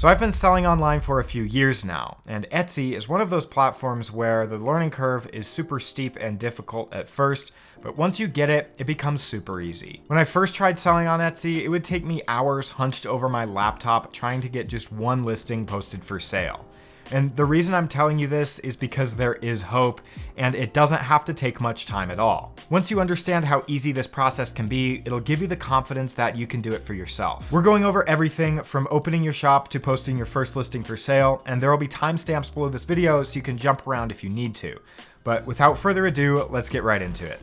So I've been selling online for a few years now, and Etsy is one of those platforms where the learning curve is super steep and difficult at first, but once you get it, it becomes super easy. When I first tried selling on Etsy, it would take me hours hunched over my laptop trying to get just one listing posted for sale. And the reason I'm telling you this is because there is hope, and it doesn't have to take much time at all. Once you understand how easy this process can be, it'll give you the confidence that you can do it for yourself. We're going over everything from opening your shop to posting your first listing for sale, and there will be timestamps below this video so you can jump around if you need to. But without further ado, let's get right into it.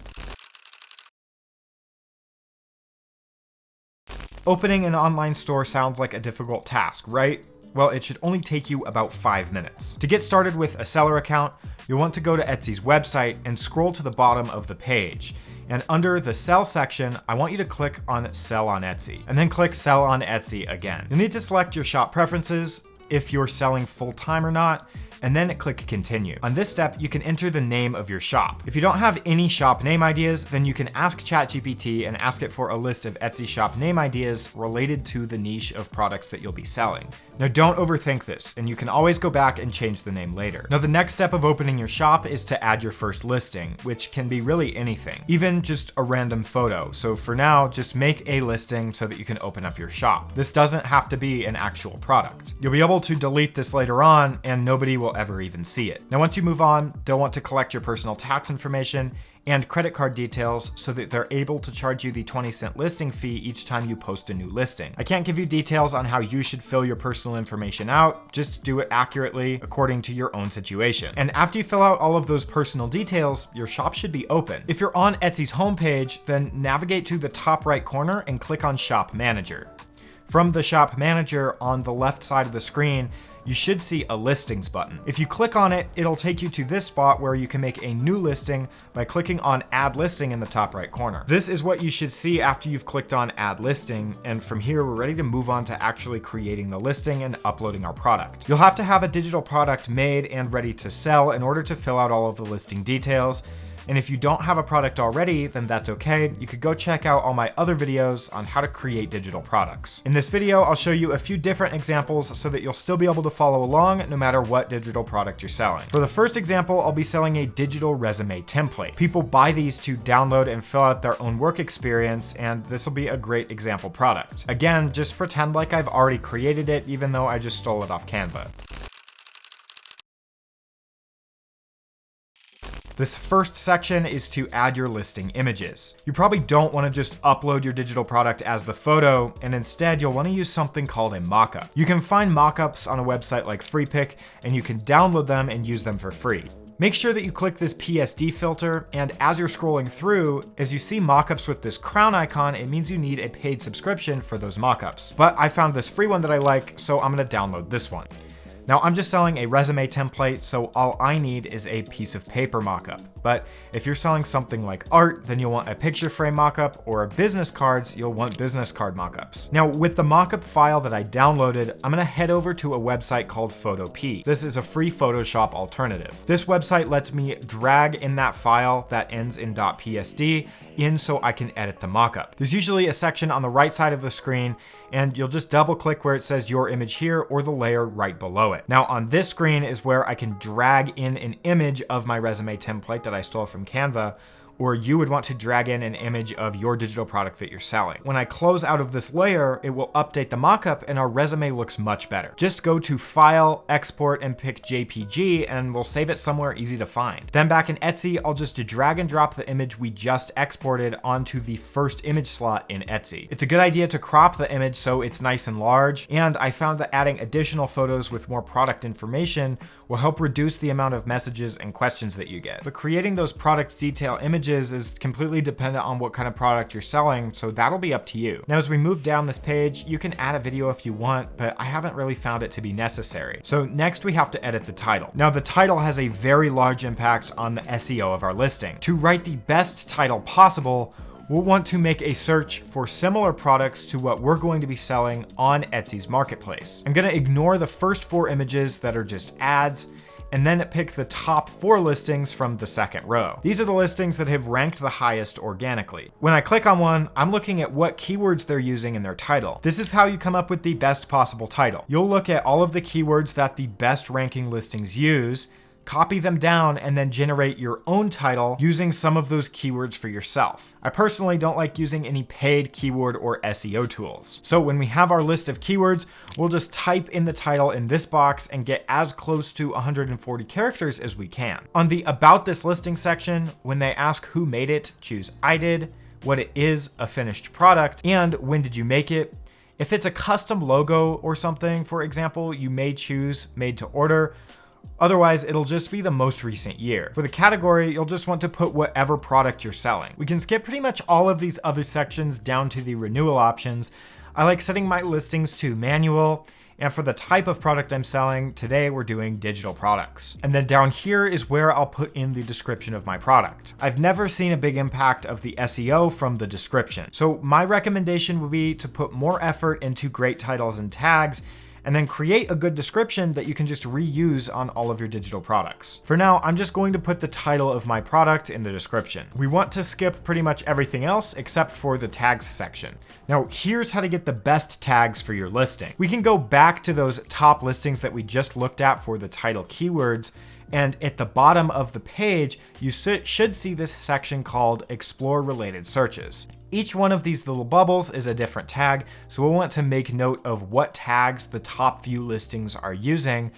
Opening an online store sounds like a difficult task, right? Well, it should only take you about 5 minutes. To get started with a seller account, you'll want to go to Etsy's website and scroll to the bottom of the page. And under the Sell section, I want you to click on Sell on Etsy, and then click Sell on Etsy again. You'll need to select your shop preferences, if you're selling full-time or not, and then click Continue. On this step, you can enter the name of your shop. If you don't have any shop name ideas, then you can ask ChatGPT and ask it for a list of Etsy shop name ideas related to the niche of products that you'll be selling. Now, don't overthink this, and you can always go back and change the name later. Now, the next step of opening your shop is to add your first listing, which can be really anything, even just a random photo. So for now, just make a listing so that you can open up your shop. This doesn't have to be an actual product. You'll be able to delete this later on, and nobody will ever even see it. Now, once you move on, they'll want to collect your personal tax information and credit card details so that they're able to charge you the 20-cent listing fee each time you post a new listing. I can't give you details on how you should fill your personal information out, just do it accurately according to your own situation. And after you fill out all of those personal details, your shop should be open. If you're on Etsy's homepage, then navigate to the top right corner and click on Shop Manager. From the Shop Manager on the left side of the screen, you should see a listings button. If you click on it, it'll take you to this spot where you can make a new listing by clicking on Add Listing in the top right corner. This is what you should see after you've clicked on Add Listing, and from here, we're ready to move on to actually creating the listing and uploading our product. You'll have to have a digital product made and ready to sell in order to fill out all of the listing details. And if you don't have a product already, then that's okay. You could go check out all my other videos on how to create digital products. In this video, I'll show you a few different examples so that you'll still be able to follow along no matter what digital product you're selling. For the first example, I'll be selling a digital resume template. People buy these to download and fill out their own work experience, and this will be a great example product. Again, just pretend like I've already created it, even though I just stole it off Canva. This first section is to add your listing images. You probably don't want to just upload your digital product as the photo, and instead you'll want to use something called a mockup. You can find mockups on a website like FreePic, and you can download them and use them for free. Make sure that you click this PSD filter, and as you're scrolling through, as you see mockups with this crown icon, it means you need a paid subscription for those mockups. But I found this free one that I like, so I'm going to download this one. Now, I'm just selling a resume template, so all I need is a piece of paper mockup. But if you're selling something like art, then you'll want a picture frame mockup, or business cards, you'll want business card mockups. Now, with the mockup file that I downloaded, I'm gonna head over to a website called Photopea. This is a free Photoshop alternative. This website lets me drag in that file that ends in .psd in so I can edit the mockup. There's usually a section on the right side of the screen, and you'll just double click where it says your image here or the layer right below it. Now on this screen is where I can drag in an image of my resume template that I stole from Canva, or you would want to drag in an image of your digital product that you're selling. When I close out of this layer, it will update the mockup and our resume looks much better. Just go to File, Export, and pick JPG, and we'll save it somewhere easy to find. Then back in Etsy, I'll just drag and drop the image we just exported onto the first image slot in Etsy. It's a good idea to crop the image so it's nice and large, and I found that adding additional photos with more product information will help reduce the amount of messages and questions that you get. But creating those product detail images is completely dependent on what kind of product you're selling, so that'll be up to you. Now, as we move down this page, you can add a video if you want, but I haven't really found it to be necessary. So next we have to edit the title. Now, the title has a very large impact on the SEO of our listing. To write the best title possible, we'll want to make a search for similar products to what we're going to be selling on Etsy's marketplace. I'm gonna ignore the first 4 images that are just ads, and then pick the top 4 listings from the second row. These are the listings that have ranked the highest organically. When I click on one, I'm looking at what keywords they're using in their title. This is how you come up with the best possible title. You'll look at all of the keywords that the best ranking listings use, copy them down, and then generate your own title using some of those keywords for yourself. I personally don't like using any paid keyword or SEO tools. So when we have our list of keywords, we'll just type in the title in this box and get as close to 140 characters as we can. On the About This Listing section, when they ask who made it, choose I did, what it is, a finished product, and when did you make it. If it's a custom logo or something, for example, you may choose made to order. Otherwise, it'll just be the most recent year. For the category, you'll just want to put whatever product you're selling. We can skip pretty much all of these other sections down to the renewal options. I like setting my listings to manual, and for the type of product I'm selling, today we're doing digital products. And then down here is where I'll put in the description of my product. I've never seen a big impact of the SEO from the description. So my recommendation would be to put more effort into great titles and tags, and then create a good description that you can just reuse on all of your digital products. For now, I'm just going to put the title of my product in the description. We want to skip pretty much everything else except for the tags section. Now, here's how to get the best tags for your listing. We can go back to those top listings that we just looked at for the title keywords, and at the bottom of the page, you should see this section called Explore Related Searches. Each one of these little bubbles is a different tag, so we'll want to make note of what tags the top few listings are using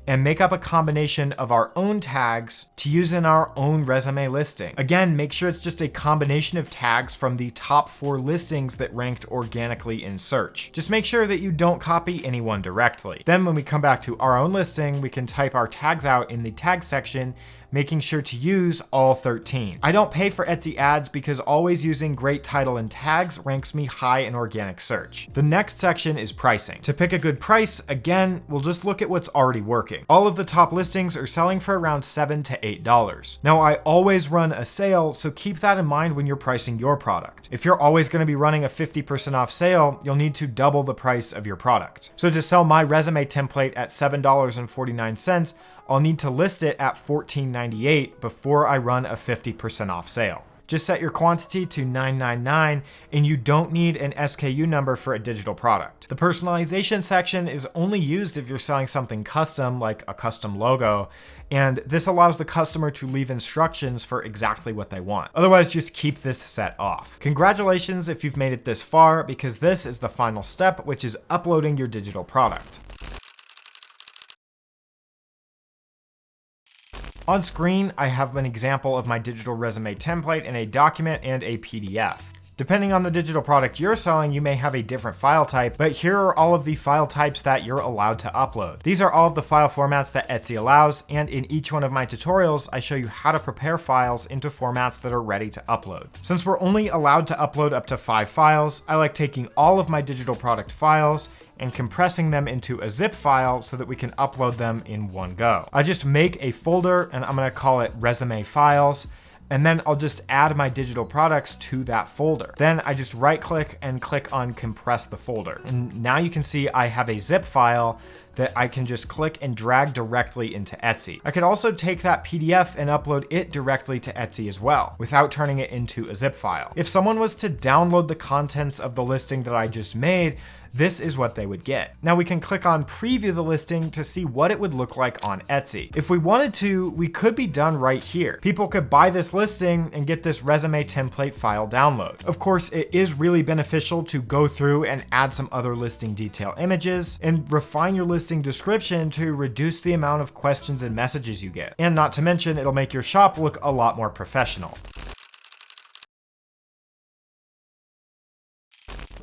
and make up a combination of our own tags to use in our own resume listing. Again, make sure it's just a combination of tags from the top 4 listings that ranked organically in search. Just make sure that you don't copy anyone directly. Then when we come back to our own listing, we can type our tags out in the tag section, making sure to use all 13. I don't pay for Etsy ads because always using great title and tags ranks me high in organic search. The next section is pricing. To pick a good price, again, we'll just look at what's already working. All of the top listings are selling for around $7 to $8. Now, I always run a sale, so keep that in mind when you're pricing your product. If you're always going to be running a 50% off sale, you'll need to double the price of your product. So to sell my resume template at $7.49, I'll need to list it at $14.98 before I run a 50% off sale. Just set your quantity to $9.99, and you don't need an SKU number for a digital product. The personalization section is only used if you're selling something custom, like a custom logo, and this allows the customer to leave instructions for exactly what they want. Otherwise, just keep this set off. Congratulations if you've made it this far, because this is the final step, which is uploading your digital product. On screen, I have an example of my digital resume template in a document and a PDF. Depending on the digital product you're selling, you may have a different file type, but here are all of the file types that you're allowed to upload. These are all of the file formats that Etsy allows, and in each one of my tutorials, I show you how to prepare files into formats that are ready to upload. Since we're only allowed to upload up to 5 files, I like taking all of my digital product files and compressing them into a zip file so that we can upload them in one go. I just make a folder, and I'm gonna call it resume files, and then I'll just add my digital products to that folder. Then I just right click and click on compress the folder. And now you can see I have a zip file that I can just click and drag directly into Etsy. I could also take that PDF and upload it directly to Etsy as well, without turning it into a zip file. If someone was to download the contents of the listing that I just made, this is what they would get. Now we can click on preview the listing to see what it would look like on Etsy. If we wanted to, we could be done right here. People could buy this listing and get this resume template file download. Of course, it is really beneficial to go through and add some other listing detail images and refine your listing description to reduce the amount of questions and messages you get. And not to mention, it'll make your shop look a lot more professional.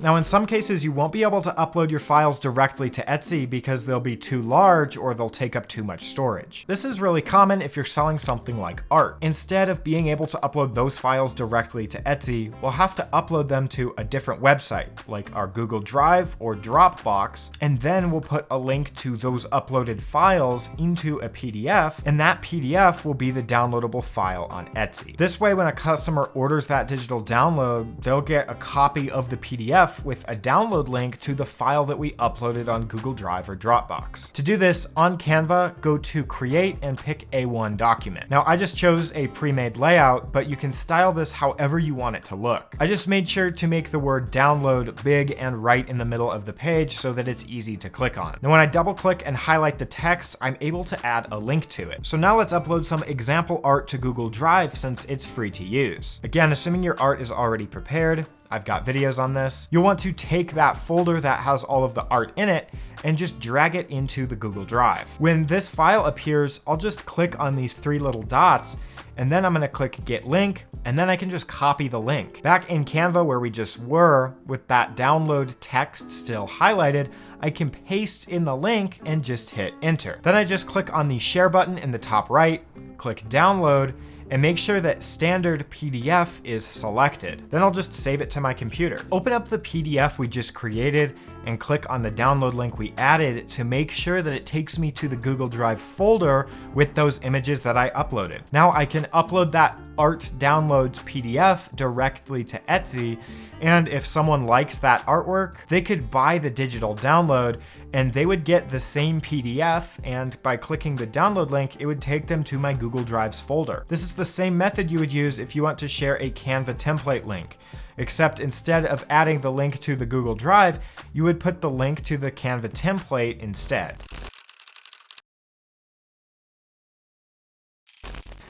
Now, in some cases, you won't be able to upload your files directly to Etsy because they'll be too large or they'll take up too much storage. This is really common if you're selling something like art. Instead of being able to upload those files directly to Etsy, we'll have to upload them to a different website, like our Google Drive or Dropbox, and then we'll put a link to those uploaded files into a PDF, and that PDF will be the downloadable file on Etsy. This way, when a customer orders that digital download, they'll get a copy of the PDF PDF with a download link to the file that we uploaded on Google Drive or Dropbox. To do this, on Canva, go to Create and pick A1 document. Now, I just chose a pre-made layout, but you can style this however you want it to look. I just made sure to make the word download big and right in the middle of the page so that it's easy to click on. Now, when I double click and highlight the text, I'm able to add a link to it. So now let's upload some example art to Google Drive since it's free to use. Again, assuming your art is already prepared, I've got videos on this. You'll want to take that folder that has all of the art in it and just drag it into the Google Drive. When this file appears, I'll just click on these three little dots, and then I'm gonna click Get Link, and then I can just copy the link. Back in Canva where we just were, with that download text still highlighted, I can paste in the link and just hit enter. Then I just click on the share button in the top right, click download, and make sure that standard PDF is selected. Then I'll just save it to my computer. Open up the PDF we just created and click on the download link we added to make sure that it takes me to the Google Drive folder with those images that I uploaded. Now I can upload that art downloads PDF directly to Etsy, and if someone likes that artwork, they could buy the digital download and they would get the same PDF, and by clicking the download link, it would take them to my Google Drives folder. This is the same method you would use if you want to share a Canva template link, except instead of adding the link to the Google Drive, you would put the link to the Canva template instead.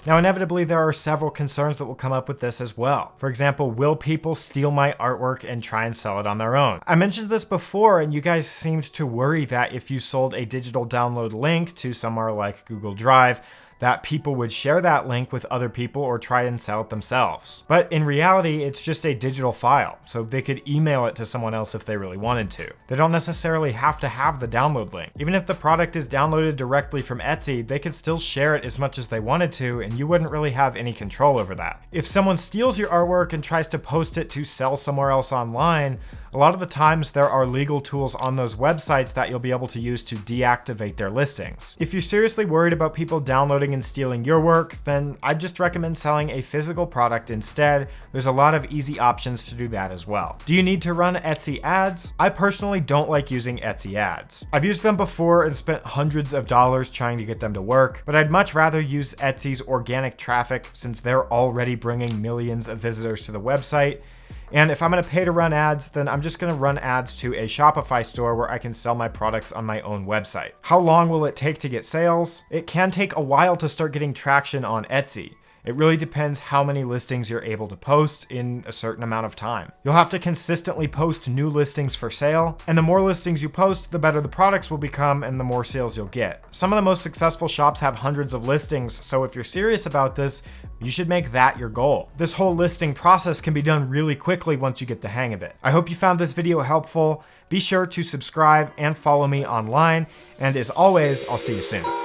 Now, inevitably, there are several concerns that will come up with this as well. For example, will people steal my artwork and try and sell it on their own? I mentioned this before, and you guys seemed to worry that if you sold a digital download link to somewhere like Google Drive, that people would share that link with other people or try and sell it themselves. But in reality, it's just a digital file, so they could email it to someone else if they really wanted to. They don't necessarily have to have the download link. Even if the product is downloaded directly from Etsy, they could still share it as much as they wanted to, and you wouldn't really have any control over that. If someone steals your artwork and tries to post it to sell somewhere else online, a lot of the times there are legal tools on those websites that you'll be able to use to deactivate their listings. If you're seriously worried about people downloading and stealing your work, then I'd just recommend selling a physical product instead. There's a lot of easy options to do that as well. Do you need to run Etsy ads? I personally don't like using Etsy ads. I've used them before and spent hundreds of dollars trying to get them to work, but I'd much rather use Etsy's organic traffic since they're already bringing millions of visitors to the website. And if I'm gonna pay to run ads, then I'm just gonna run ads to a Shopify store where I can sell my products on my own website. How long will it take to get sales? It can take a while to start getting traction on Etsy. It really depends how many listings you're able to post in a certain amount of time. You'll have to consistently post new listings for sale, and the more listings you post, the better the products will become and the more sales you'll get. Some of the most successful shops have hundreds of listings, so if you're serious about this, you should make that your goal. This whole listing process can be done really quickly once you get the hang of it. I hope you found this video helpful. Be sure to subscribe and follow me online, and as always, I'll see you soon.